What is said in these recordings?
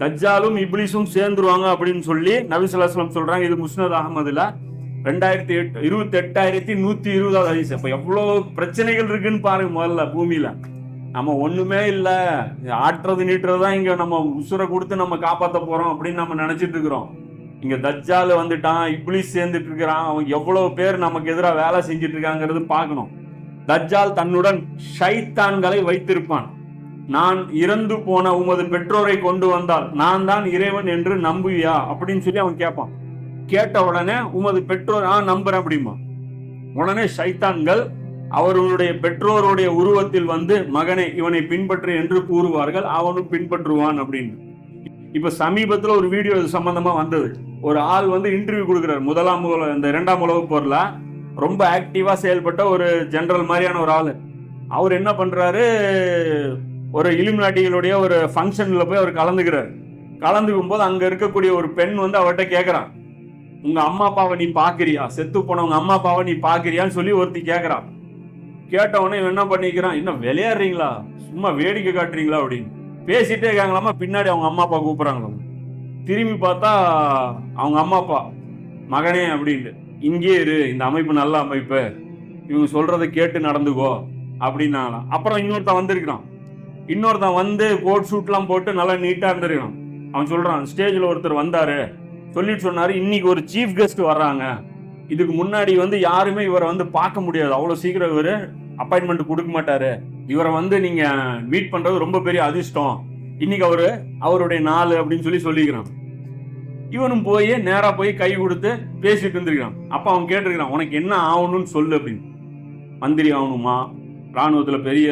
தஜ்ஜாலும் இப்லீஸும் சேர்ந்துருவாங்க அப்படின்னு சொல்லி நபி ஸல்லல்லாஹு அலைஹி வஸல்லம் சொல்றாங்க. இது முஸ்னத் அஹ்மதுல 28,120 ஹதீஸ். அப்ப எவ்வளவு பிரச்சனைகள் இருக்குன்னு பாருங்க. முதல்ல பூமியில நம்ம ஒண்ணுமே இல்ல, ஆட்டுறது நீட்டுறதுதான் இங்க நம்ம உசுரை கொடுத்து நம்ம காப்பாற்ற போறோம் அப்படின்னு நம்ம நினைச்சிட்டு இருக்கிறோம். இங்க தஜ்ஜால் வந்துட்டான், இப்லீஸ் சேர்ந்துட்டு இருக்கிறான், அவன் எவ்வளவு பேர் நமக்கு எதிராக வேலை செஞ்சுட்டு இருக்காங்கிறது பார்க்கணும். தஜ்ஜால் தன்னுடன் ஷைத்தான்களை வைத்திருப்பான். நான் இறந்து போன உமது பெற்றோரை கொண்டு வந்தால் நான் தான் இறைவன் என்று நம்புவியா அப்படின்னு சொல்லி அவன் கேட்பான். கேட்ட உடனே உமது பெற்றோர் நம்புறேன் அப்படிமா. உடனே ஷைத்தான்கள் அவர்களுடைய பெற்றோருடைய உருவத்தில் வந்து மகனே இவனை பின்பற்று என்று கூறுவார்கள். அவனும் பின்பற்றுவான் அப்படின்னு. இப்ப சமீபத்துல ஒரு வீடியோ இது சம்பந்தமா வந்தது. ஒரு ஆள் வந்து இன்டர்வியூ கொடுக்குறாரு. இந்த 2ஆம் உலகப் போர்ல ரொம்ப ஆக்டிவா செயல்பட்ட ஒரு ஜெனரல் மாதிரியான ஒரு ஆளு. அவர் என்ன பண்றாரு, ஒரு இலுமினாட்டிகளுடைய ஒரு ஃபங்க்ஷன்ல போய் அவர் கலந்துக்கிறார். கலந்துக்கும் போது அங்க இருக்கக்கூடிய ஒரு பெண் வந்து அவர்கிட்ட கேட்கறான், உங்க அம்மா அப்பாவை நீ பாக்குறியா, செத்து போனவங்க அம்மா அப்பாவை நீ பாக்குறியான்னு சொல்லி ஒருத்தி கேட்கறான். கேட்டவொடனே இவன் என்ன பண்ணிக்கிறான், இன்னும் விளையாடுறீங்களா, சும்மா வேடிக்கை காட்டுறீங்களா அப்படின்னு பேசிட்டே இருக்காங்களாமா. பின்னாடி அவங்க அம்மா அப்பா கூப்பிடுறாங்களாம். திரும்பி பார்த்தா அவங்க அம்மா அப்பா, மகனே அப்படின்ட்டு, இங்கே இரு, இந்த அமைப்பு நல்ல அமைப்பு, இவங்க சொல்றதை கேட்டு நடந்துக்கோ அப்படின்னாங்களாம். அப்புறம் இன்னொருத்தன் வந்து கோட் ஷூட்லாம் போட்டு நல்லா நீட்டா இருந்திருக்கான். அவன் சொல்றான், ஸ்டேஜ்ல ஒருத்தர் வந்தாரு, சொல்லிட்டு சொன்னாரு, இன்னைக்கு ஒரு சீஃப் கெஸ்ட் வர்றாங்க, இதுக்கு முன்னாடி வந்து யாருமே இவரை வந்து பார்க்க முடியாது, அவ்வளவு சீக்கிரம் இவரு அப்பாயின்மெண்ட் கொடுக்க மாட்டாரு, இவரை வந்து நீங்க மீட் பண்றது ரொம்ப பெரிய அதிர்ஷ்டம், இன்னைக்கு அவருடைய நாள் அப்படின்னு சொல்லிக்கிறான். இவனும் போய் நேரா போய் கை கொடுத்து பேசிட்டு இருந்திருக்கான். அப்ப அவன் கேட்டிருக்கான், உனக்கு என்ன ஆகணும்னு சொல்லு அப்படின்னு. மந்திரி ஆகணுமா, ராணுவத்துல பெரிய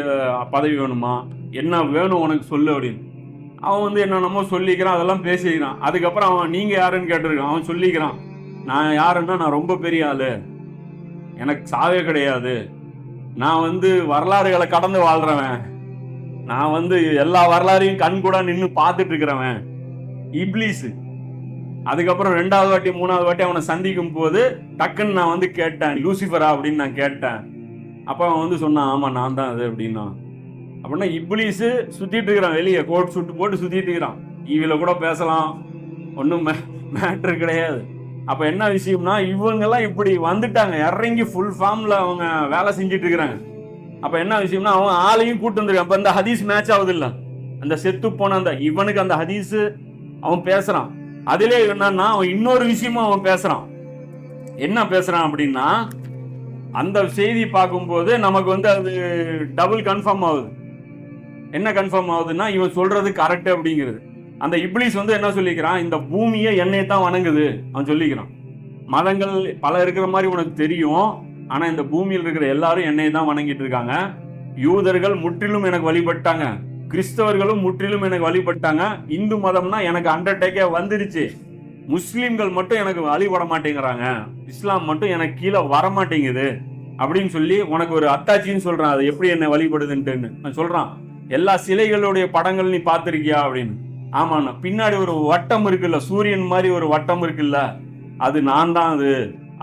பதவி வேணுமா, என்ன வேணும் உனக்கு சொல்லு அப்படின்னு. அவன் வந்து என்னென்னமோ சொல்லிக்கிறான், அதெல்லாம் பேசிக்கிறான். அதுக்கப்புறம் அவன் நீங்க யாருன்னு கேட்டிருக்கான். அவன் சொல்லிக்கிறான், நான் யாருன்னா நான் ரொம்ப பெரிய ஆளு, எனக்கு சாவே கிடையாது, நான் வந்து வரலாறுகளை கடந்து வாழ்றவன், நான் வந்து எல்லா வரலாறையும் கண் கூட நின்று பார்த்துட்டு இருக்கிறவன் இப்லீஸ். அதுக்கப்புறம் 2வது வாட்டி 3வது வாட்டி அவனை சந்திக்கும் போது டக்குன்னு நான் வந்து கேட்டேன், லூசிஃபரா அப்படின்னு நான் கேட்டேன். அப்ப அவன் வந்து சொன்னான், ஆமா நான் தான் அது அப்படின்னா. அப்படின்னா இப்லீஸ் சுத்திட்டு இருக்கிறான், வெளியே கோட் சுட்டு போட்டு சுத்திட்டு இருக்கிறான். இவள கூட பேசலாம், ஒன்றும் மேட்ரு கிடையாது. அப்ப என்ன விஷயம்னா, இவங்கெல்லாம் இப்படி வந்துட்டாங்க, இறங்கி ஃபுல் ஃபார்ம்ல அவங்க வேலை செஞ்சுட்டு இருக்கிறாங்க. அப்ப என்ன விஷயம்னா, அவன் ஆளையும் கூட்டு வந்துருக்கான். அப்ப இந்த ஹதீஸ் மேட்ச் ஆகுது இல்ல, அந்த செத்து போன அந்த இவனுக்கு அந்த ஹதீஸ் அவன் பேசுறான். அதிலே என்னன்னா, அவன் இன்னொரு விஷயமும் அவன் பேசுறான். என்ன பேசுறான் அப்படின்னா, அந்த செய்தி பார்க்கும்போது நமக்கு வந்து அது டபுள் கன்ஃபார்ம் ஆகுது. என்ன கன்ஃபார்ம் ஆகுதுன்னா, இவன் சொல்றது கரெக்ட் அப்படிங்கிறது. அந்த இப்லீஸ் வந்து என்ன சொல்லிக்கிறான், இந்த பூமியை என்னையை தான் வணங்குது அவன் சொல்லிக்கிறான். மதங்கள் பல இருக்கிற மாதிரி உனக்கு தெரியும், ஆனா இந்த பூமியில் இருக்கிற எல்லாரும் என்னையை தான் வணங்கிட்டு இருக்காங்க. யூதர்கள் முற்றிலும் எனக்கு வழிபட்டாங்க, கிறிஸ்தவர்களும் முற்றிலும் எனக்கு வழிபட்டாங்க, இந்து மதம்னா எனக்கு அண்டர்டேக்கே வந்துருச்சு, முஸ்லிம்கள் மட்டும் எனக்கு வழிபட மாட்டேங்கிறாங்க, இஸ்லாம் மட்டும் எனக்கு கீழே வர மாட்டேங்குது அப்படின்னு சொல்லி உனக்கு ஒரு அத்தாட்சின்னு சொல்றான். அது எப்படி என்ன வழிபடுதுன்ட்டு நான் சொல்றான். எல்லா சிலைகளுடைய படங்கள் நீ பார்த்திருக்கியா அப்படின்னு. ஆமாண்ணா, பின்னாடி ஒரு வட்டம் இருக்குல்ல, சூரியன் மாதிரி ஒரு வட்டம் இருக்குல்ல, அது நான் தான், அது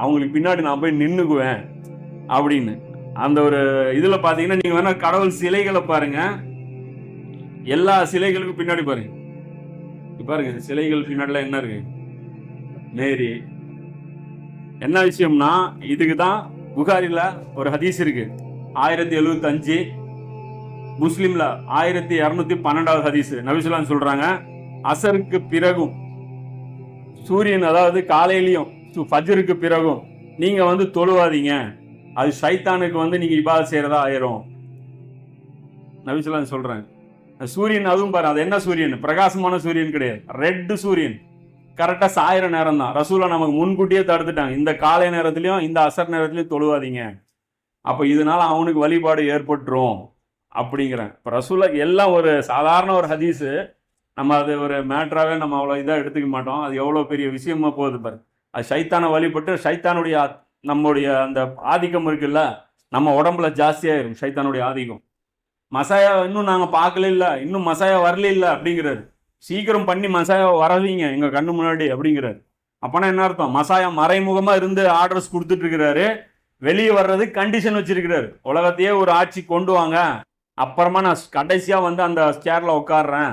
அவங்களுக்கு பின்னாடி நான் போய் நின்னுக்குவேன் அப்படின்னு. அந்த ஒரு இதுல பாத்தீங்கன்னா, நீங்க வேணா கடவுள் சிலைகளை பாருங்க, எல்லா சிலைகளுக்கும் பின்னாடி பாருங்க சிலைகள் பின்னாடில என்ன இருக்கு, மேரி. என்ன விஷயம்னா, இதுக்குதான் புகாரில ஒரு ஹதீஸ் இருக்கு 1075, முஸ்லிம்ல 1212 ஹதீஸ். நபி ஸல்லல்லாஹு சொல்றாங்க, அசருக்கு பிறகும் சூரியன், அதாவது காலையிலையும் ஃபஜ்ருக்கு பிறகும் நீங்க வந்து தொழுவாதீங்க, அது ஷைத்தானுக்கு வந்து நீங்க இபாதத் செய்யறதா ஆயிரும். நபி ஸல்லல்லாஹு சொல்றாங்க. சூரியன் அதுவும் பாரு, அது என்ன சூரியன், பிரகாசமான சூரியன் கிடையாது, ரெட் சூரியன். கரெக்டா சாயிர நேரம் தான். ரசூலா நமக்கு முன்கூட்டியே தடுத்துட்டாங்க, இந்த காலை நேரத்திலையும் இந்த அசர் நேரத்திலையும் தொழுவாதீங்க, அப்ப இதனால அவனுக்கு வழிபாடு ஏற்பட்டுரும் அப்படிங்கிறேன். இப்ப ரசூலா எல்லாம் ஒரு சாதாரண ஒரு ஹதீஸ், நம்ம அது ஒரு மேட்ராவே நம்ம அவ்வளவு இதா எடுத்துக்க மாட்டோம். அது எவ்வளவு பெரிய விஷயமா போகுது பாரு. அது சைத்தானை வழிபட்டு சைத்தானுடைய நம்முடைய அந்த ஆதிக்கம் இருக்குல்ல, நம்ம உடம்புல ஜாஸ்தியாயிரும் சைத்தானுடைய ஆதிக்கம். மசாயா இன்னும் நாங்க பார்க்கல இல்ல, இன்னும் மசாயா வரல இல்ல அப்படிங்கிறாரு. சீக்கிரம் பண்ணி மசாயா வரவீங்க எங்க கண்ணு முன்னாடி அப்படிங்கிறாரு. அப்பனா என்ன அர்த்தம், மசாயா மறைமுகமா இருந்து ஆர்டர்ஸ் கொடுத்துட்டு இருக்கிறாரு, வெளியே வர்றது கண்டிஷன் வச்சிருக்கிறாரு. உலகத்தையே ஒரு ஆட்சி கொண்டு வாங்க, அப்புறமா நான் கடைசியா வந்து அந்த சேர்ல உட்காடுறேன்,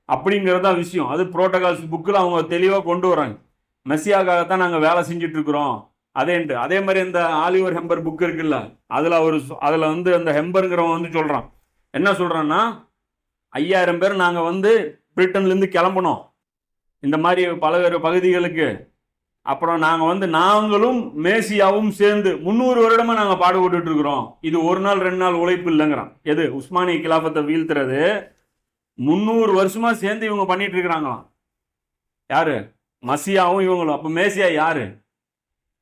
அப்படிங்கிறதா விஷயம். அது புரோட்டோகால்ஸ் புக்கில் அவங்க தெளிவாக கொண்டு வராங்க. மெஸ்ஸியாக்காகத்தான் நாங்கள் வேலை செஞ்சுட்டு இருக்கிறோம் அதேன்ட்டு. அதே மாதிரி இந்த ஆலிவர் ஹெம்பர் புக் இருக்குல்ல, அதில் வந்து அந்த ஹெம்பருங்கிறவன் வந்து சொல்கிறான், என்ன சொல்கிறான்னா, 5000 பேர் நாங்கள் வந்து பிரிட்டன்லேருந்து கிளம்பணும் இந்த மாதிரி பல்வேறு பகுதிகளுக்கு. அப்புறம் நாங்கள் வந்து நாங்களும் மேசியாவும் சேர்ந்து 300 வருடமாக நாங்கள் பாடுபட்டு இருக்கிறோம். இது ஒரு நாள் 2 நாள் உழைப்பு இல்லைங்கிறான். எது உஸ்மானிய கிலாபத்தை வீழ்த்துறது 300 வருஷமா சேர்ந்து இவங்க பண்ணிட்டு இருக்கிறாங்களாம். யாரு? மசியாவும் இவங்களும். அப்போ மேசியா யாரு?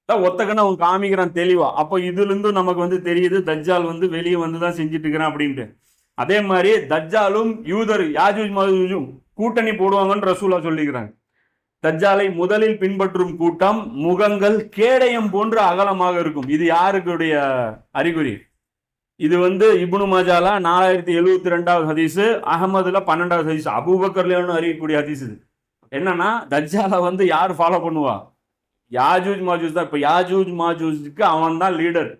ஒத்தக்கன்னு அவன் காமிக்கிறான் தெளிவா. அப்போ இதுல இருந்து நமக்கு வந்து தெரியுது தஜ்ஜால் வந்து வெளியே வந்து தான் செஞ்சுட்டு இருக்கிறான் அப்படின்ட்டு. அதே மாதிரி தஜ்ஜாலும் யூதர் யாஜூஜ் மாஜூஜும் கூட்டணி போடுவாங்கன்னு ரசூலா சொல்லிக்கிறாங்க. தஜ்ஜாலை முதலில் பின்பற்றும் கூட்டம் முகங்கள் கேடயம் போன்ற அகலமாக இருக்கும். இது யாருக்குடைய அறிகுறி? இது வந்து இப்னு மாஜால 4072வது ஹதீஸ், அகமதுல 12வது ஹதீஸ், அபூபக்கர்லன்னு அறியக்கூடிய ஹதீஸ். இது என்னன்னா, தஜ்ஜாலை வந்து யார் ஃபாலோ பண்ணுவா? யாஜூஜ் மாஜூஜ் தான். இப்ப யாஜூஜ் மாஜூஜுக்கு அவன் தான் லீடர்.